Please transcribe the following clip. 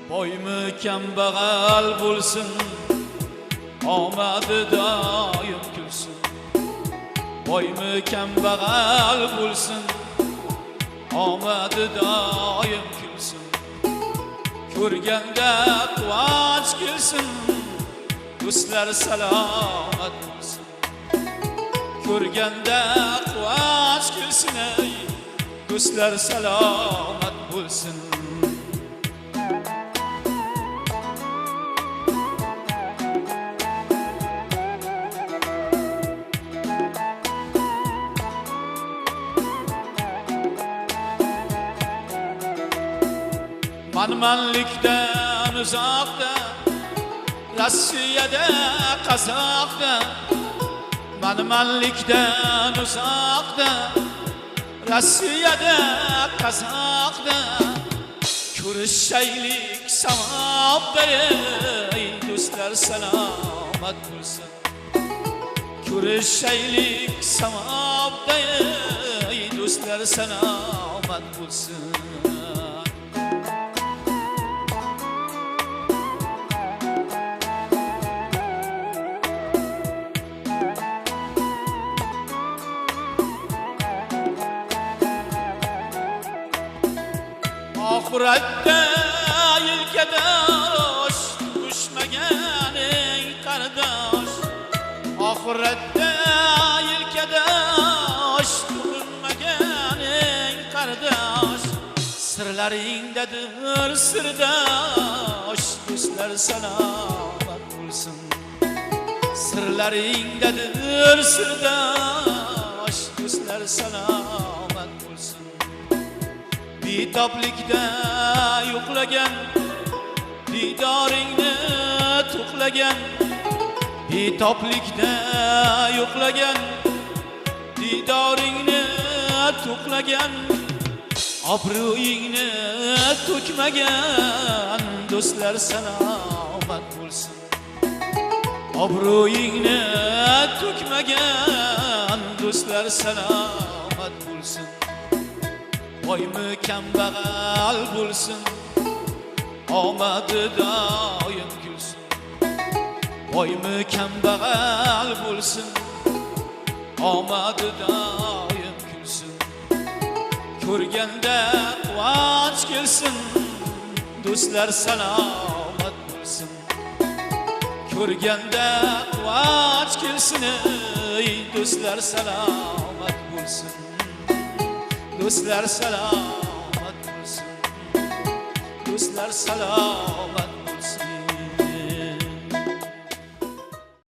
boymi kambag'al bo'lsin, omadi doim kulsin. Boymi kambag'al bo'lsin, omadi doim kulsin. Ko'rganda quvonch kelsin, do'stlar salomat bo'lsin. Ko'rganda quvonch kelsin, ey do'stlar salomat bo'lsin. Manmanlikdan uzoqda, Rossiyada qazoqda. Manmanlikdan uzoqda, Rossiyada qazoqda. Ko'rishaylik savobda, ey do'stlar salomat bo'lsin. Ko'rishaylik savobda, ey do'stlar salomat bo'lsin. Oxiratda yelkadosh tug'ishmagan eng qardosh. Oxiratda yelkadosh tug'ilmagan eng qardosh. Sirlaringdadir sirdosh, do'stlar salomat bo'lsin. Sirlaringdadir sirdosh, do'stlar salomat bo'lsin. Bitoblikda yo'qlagan, didoringni to'qlagan. Bitoblikda yo'qlagan, didoringni to'qlagan. Obro'yingni to'kmagan, do'stlar salomat bo'lsin. Obro'yingni to'kmagan, do'stlar salomat bo'lsin. Boymi kambag'al bo'lsin, omadi doim kulsin. Boymi kambag'al bo'lsin, omadi doim kulsin. Ko'rganda quvonch kelsin, do'stlar salomat bo'lsin. Ko'rganda quvonch kelsin, ey do'stlar salomat bo'lsin. Do'stlar salomat bo'lsin. Do'stlar salomat